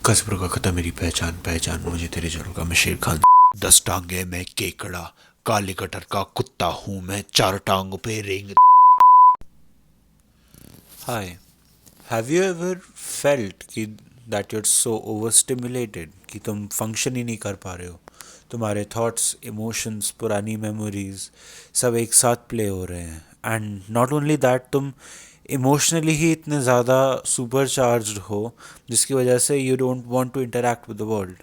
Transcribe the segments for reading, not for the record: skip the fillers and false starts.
कस्बर का खता मेरी पहचान पहचान मुझे तेरे जल का मैं शेर खान। 10 टांगे मैं केकड़ा, काले कटर का कुत्ता हूँ मैं, 4 टांगों पे रेंग। Hi, have you ever felt कि that you're so overstimulated कि तुम फंक्शन ही नहीं कर पा रहे हो? तुम्हारे थॉट्स, इमोशंस, पुरानी मेमोरीज सब एक साथ प्ले हो रहे हैं एंड नॉट ओनली दैट, तुम इमोशनली ही इतने ज़्यादा सुपर चार्ज्ड हो जिसकी वजह से you don't want to interact with the world.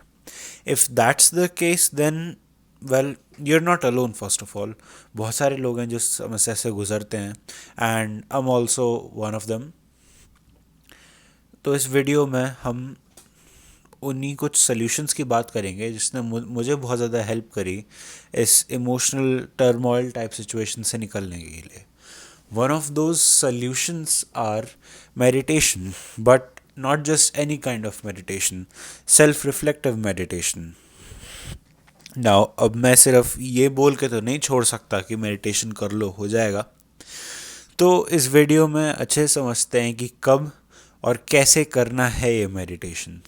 If that's the case then well you're not alone. First of all, बहुत सारे लोग हैं जो इस समस्या से गुजरते हैं and I am also one of them. तो इस वीडियो में हम उन्हीं कुछ सॉल्यूशंस की बात करेंगे जिसने मुझे बहुत ज़्यादा हेल्प करी इस इमोशनल टर्मोइल टाइप सिचुएशन से निकलने के लिए. One of those solutions are meditation, but not just any kind of meditation, self reflective meditation. Now अब मैं सिर्फ ये बोल के तो नहीं छोड़ सकता कि मेडिटेशन कर लो हो जाएगा. तो इस वीडियो में अच्छे समझते हैं कि कब और कैसे करना है ये meditation.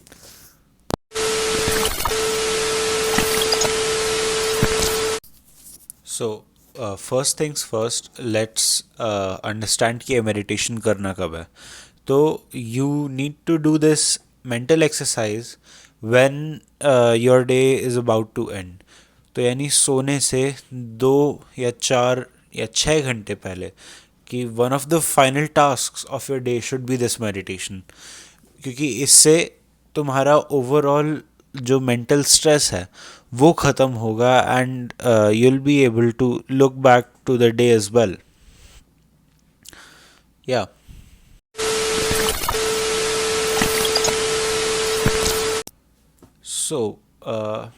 So first things first, let's understand कि ये मेडिटेशन करना कब है. तो you need to do this mental exercise when your day is about to end. तो यानी सोने से 2 या 4 या 6 घंटे पहले, कि one of the final task of your day should be this meditation. क्योंकि इससे तुम्हारा ओवरऑल जो मेंटल स्ट्रेस है वो ख़त्म होगा and you will be able to look back to the day as well. Yeah so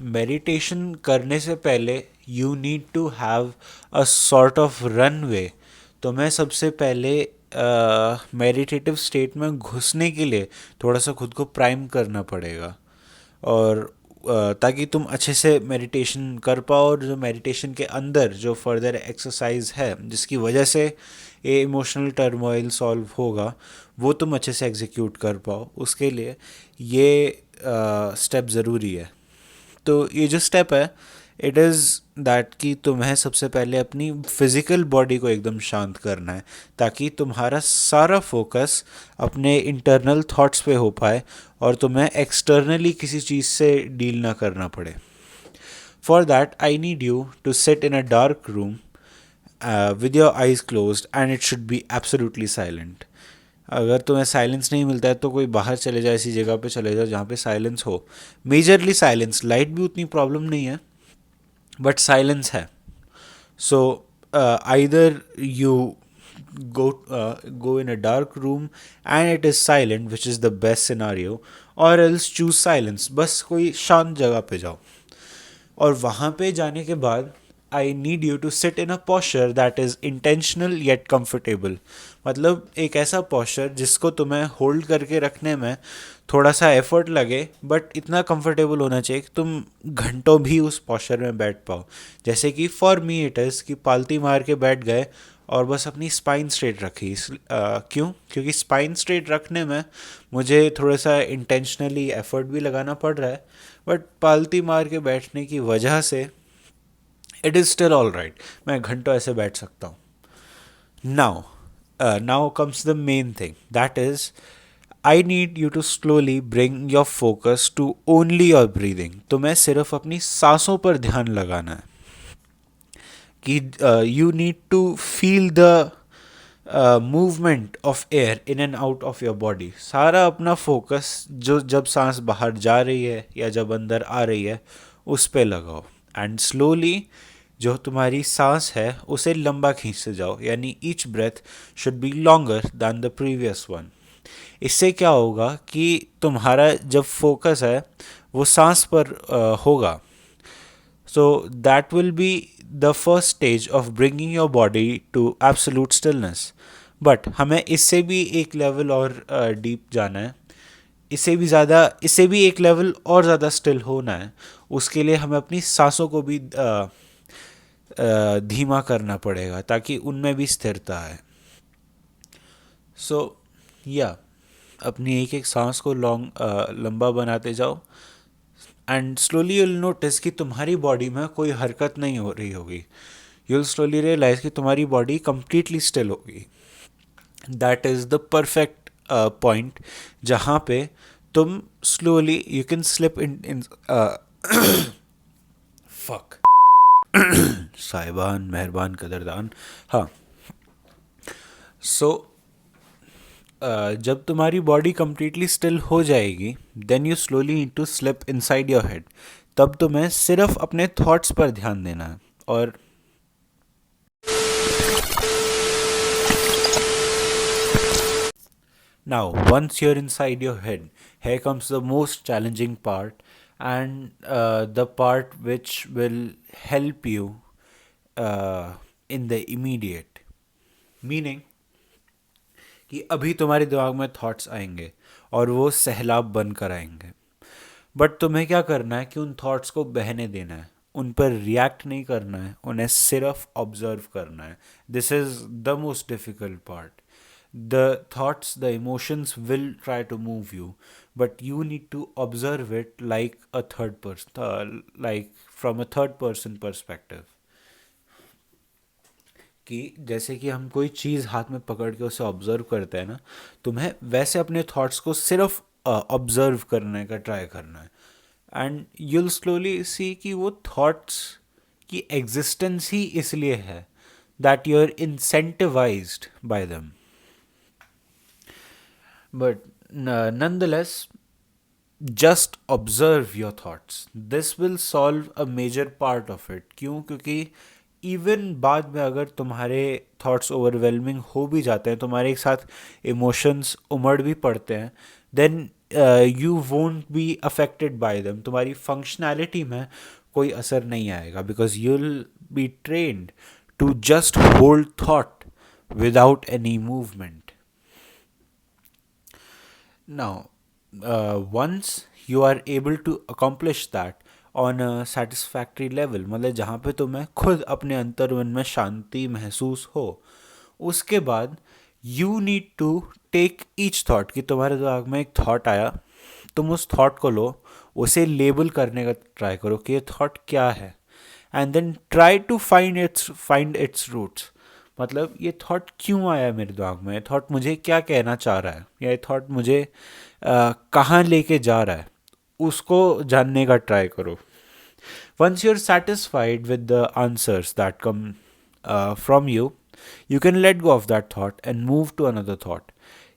meditation करने से पहले you need to have a sort of runway. तो मैं सबसे पहले मेडिटेटिव स्टेट में घुसने के लिए थोड़ा सा खुद को प्राइम करना पड़ेगा, और ताकि तुम अच्छे से मेडिटेशन कर पाओ, और जो मेडिटेशन के अंदर जो फर्दर एक्सरसाइज है जिसकी वजह से ये इमोशनल टर्मोइल सॉल्व होगा वो तुम अच्छे से एग्जीक्यूट कर पाओ, उसके लिए ये स्टेप ज़रूरी है. तो ये जो स्टेप है, इट इज़ दैट कि तुम्हें सबसे पहले अपनी फिज़िकल बॉडी को एकदम शांत करना है ताकि तुम्हारा सारा फोकस अपने इंटरनल थॉट्स पे हो पाए और तुम्हें एक्सटर्नली किसी चीज़ से डील ना करना पड़े. For that I need you to sit in a dark room with your eyes closed and it should be absolutely silent. अगर तुम्हें साइलेंस नहीं मिलता है तो कोई बाहर चले जाए, ऐसी जगह पे चले जाओ जहाँ पे साइलेंस हो. मेजरली साइलेंस, लाइट भी उतनी प्रॉब्लम नहीं है बट साइलेंस है. So either you go in a dark room and it is silent, which is the best scenario, or else choose silence. बस कोई शांत जगह पे जाओ, और वहाँ पे जाने के बाद I need you to sit in a posture that is intentional yet comfortable. मतलब एक ऐसा पॉस्चर जिसको तुम्हें होल्ड करके रखने में थोड़ा सा एफर्ट लगे बट इतना कंफर्टेबल होना चाहिए कि तुम घंटों भी उस पॉस्चर में बैठ पाओ. जैसे कि फॉर मी इट इज़ कि पालती मार के बैठ गए और बस अपनी स्पाइन स्ट्रेट रखी. क्यों? क्योंकि स्पाइन स्ट्रेट रखने में मुझे थोड़ा सा इंटेंशनली एफर्ट भी लगाना पड़ रहा है, बट पालती मार के बैठने की वजह से it is still all right, मैं घंटों ऐसे बैठ सकता हूँ. Now now comes the main thing, that is I need you to slowly bring your focus to only your breathing. तुम्हें सिर्फ अपनी सांसों पर ध्यान लगाना है कि you need to feel the movement of air in and out of your body. सारा अपना फोकस जो जब सांस बाहर जा रही है या जब अंदर आ रही है उस पे लगाओ, एंड स्लोली जो तुम्हारी सांस है उसे लंबा खींचते जाओ, यानी each breath should be longer than the previous one. इससे क्या होगा कि तुम्हारा जब फोकस है वो सांस पर होगा. So that will be the first stage of bringing your body to absolute stillness. But हमें इससे भी एक लेवल और डीप जाना है, इससे भी एक लेवल और ज़्यादा स्टिल होना है. उसके लिए हमें अपनी सांसों को भी धीमा करना पड़ेगा ताकि उनमें भी स्थिरता है. सो या अपनी एक एक सांस को लंबा बनाते जाओ एंड स्लोली यूल नोटिस कि तुम्हारी बॉडी में कोई हरकत नहीं हो रही होगी. यूल स्लोली रियलाइज कि तुम्हारी बॉडी कंप्लीटली स्टिल होगी. That is the perfect point जहाँ पे तुम slowly you can slip in फक साहिबान मेहरबान कदरदान. हाँ. सो जब तुम्हारी बॉडी कंप्लीटली स्टिल हो जाएगी then you slowly need to slip inside your head. तब तुम्हें सिर्फ अपने थॉट्स पर ध्यान देना है. और now once you're inside your head, here comes the most challenging part and the part which will help you in the immediate. Meaning कि अभी तुम्हारे दिमाग में थॉट्स आएंगे और वो सैलाब बनकर आएंगे. बट तुम्हें क्या करना है कि उन थॉट्स को बहने देना है. उन पर रिएक्ट नहीं करना है, उन्हें सिर्फ ऑब्जर्व करना है. This is the most difficult part. The thoughts, the emotions will try to move you, but you need to observe it like a third person, like from a third person perspective. कि जैसे कि हम कोई चीज़ हाथ में पकड़ के उसे ऑब्जर्व करते हैं ना, तुम्हें वैसे अपने थॉट्स को सिर्फ ऑब्जर्व करने का ट्राई करना है. एंड यूल स्लोली सी कि वो थॉट्स की एग्जिस्टेंस ही इसलिए है that you are incentivised by them. But nonetheless, just observe your thoughts. This will solve a major part of it. क्यों? क्योंकि इवन बाद में अगर तुम्हारे थॉट्स ओवरवेलमिंग हो भी जाते हैं, तुम्हारे एक साथ इमोशंस उमड़ भी पड़ते हैं, then you won't be affected by them. तुम्हारी फंक्शनैलिटी में कोई असर नहीं आएगा because you will be trained to just hold thought without any movement. Now, once you are able to accomplish that on a satisfactory level, मतलब जहाँ पे तुम्हें खुद अपने अंतर्मन में शांति महसूस हो, उसके बाद you need to take each thought. कि तुम्हारे दिमाग में एक थॉट आया, तुम उस थॉट को लो, उसे लेबल करने का ट्राई करो कि ये थॉट क्या है, and then try to find its roots. मतलब ये थॉट क्यों आया मेरे दिमाग में, ये थॉट मुझे क्या कहना चाह रहा है, या ये थॉट मुझे कहाँ लेके जा रहा है, उसको जानने का ट्राई करो. Once you are satisfied with the answers that come from you, you can let go of that thought and move to another thought.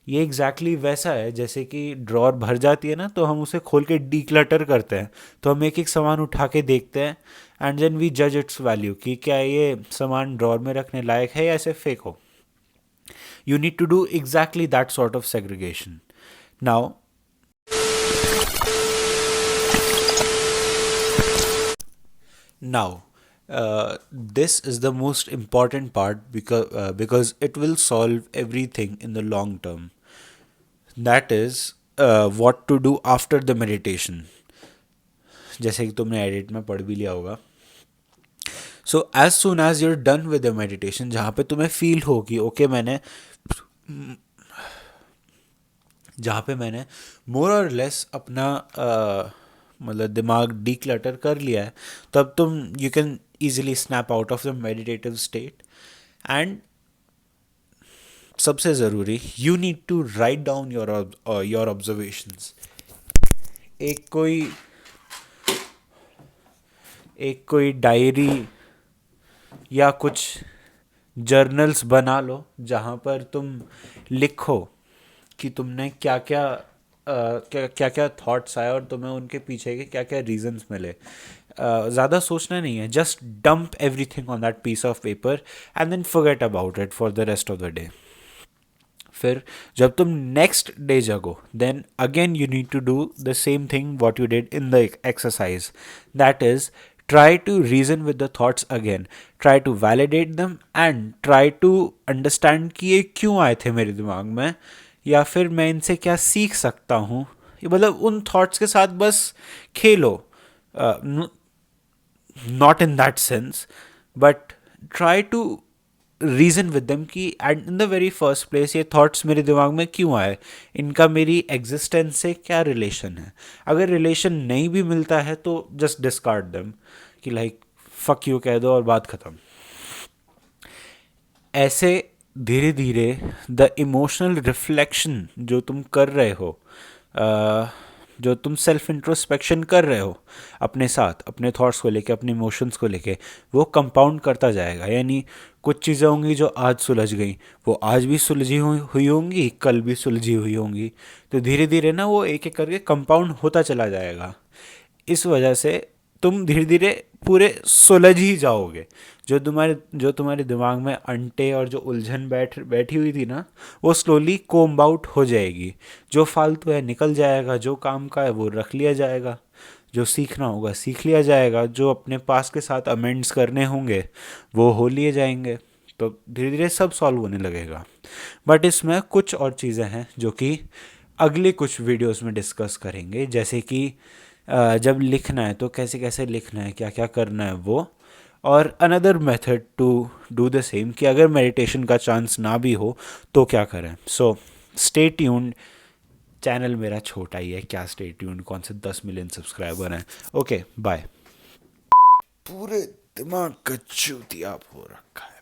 ये एग्जैक्टली वैसा है जैसे कि ड्रॉर भर जाती है ना, तो हम उसे खोल के डीक्लटर करते हैं. तो हम एक एक सामान उठा के देखते हैं एंड देन वी जज इट्स वैल्यू कि क्या ये सामान ड्रॉर में रखने लायक है या ऐसे फेंको. You need to do exactly that sort of segregation. Now this is the most important part because it will solve everything in the long term. That is what to do after the meditation. जैसे कि तुमने edit में पढ़ भी लिया होगा. So as soon as you're done with the meditation, जहाँ पे तुम्हें फील हो कि ओके जहाँ पे मैंने मोर और लेस अपना मतलब दिमाग डीक्लटर कर लिया है, तब तुम you can easily snap out of the meditative state. And सबसे ज़रूरी, you need to write down your observations. एक कोई डायरी या कुछ जर्नल्स बना लो जहाँ पर तुम लिखो कि तुमने क्या क्या थॉट्स आए और तुम्हें उनके पीछे के क्या क्या रीजंस मिले. ज़्यादा सोचना नहीं है, just dump everything on that piece of paper and then forget about it for the rest of the day. फिर जब तुम नेक्स्ट डे जगो, then again you need to do the same thing what you did in the exercise. That is try to reason with the thoughts again, try to validate them and try to understand कि ये क्यों आए थे मेरे दिमाग में, या फिर मैं इनसे क्या सीख सकता हूँ. ये मतलब उन थॉट्स के साथ बस खेलो, not in that sense, but try to reason with them कि and in the very first place ये थॉट्स मेरे दिमाग में क्यों आए, इनका मेरी एग्जिस्टेंस से क्या रिलेशन है। अगर रिलेशन नहीं भी मिलता है तो जस्ट डिस्कार्ड देम, कि लाइक फक यू कह दो और बात ख़त्म। ऐसे धीरे धीरे द इमोशनल रिफ्लेक्शन जो तुम कर रहे हो, जो तुम सेल्फ इंट्रोस्पेक्शन कर रहे हो अपने साथ, अपने थॉट्स को लेके, अपने इमोशंस को लेके, वो कंपाउंड करता जाएगा। यानी कुछ चीज़ें होंगी जो आज सुलझ गई, वो आज भी सुलझी हुई होंगी, कल भी सुलझी हुई होंगी। तो धीरे धीरे ना वो एक एक करके कंपाउंड होता चला जाएगा। इस वजह से तुम धीरे धीरे पूरे सुलझ ही जाओगे। जो तुम्हारे दिमाग में अंटे और जो उलझन बैठी हुई थी ना, वो स्लोली कोम्ब आउट हो जाएगी। जो फालतू है निकल जाएगा, जो काम का है वो रख लिया जाएगा, जो सीखना होगा सीख लिया जाएगा, जो अपने पास के साथ अमेंड्स करने होंगे वो हो लिए जाएंगे। तो धीरे धीरे सब सॉल्व होने लगेगा। बट इसमें कुछ और चीज़ें हैं जो कि अगले कुछ वीडियोस में डिस्कस करेंगे, जैसे कि जब लिखना है तो कैसे कैसे लिखना है, क्या क्या करना है वो, और another method to do the same, कि अगर मेडिटेशन का चांस ना भी हो तो क्या करें। So stay tuned. चैनल मेरा छोटा ही है, क्या स्टे ट्यून्ड, कौन से 10 मिलियन सब्सक्राइबर हैं। Okay bye. पूरे दिमाग का चूतिया हो रखा है।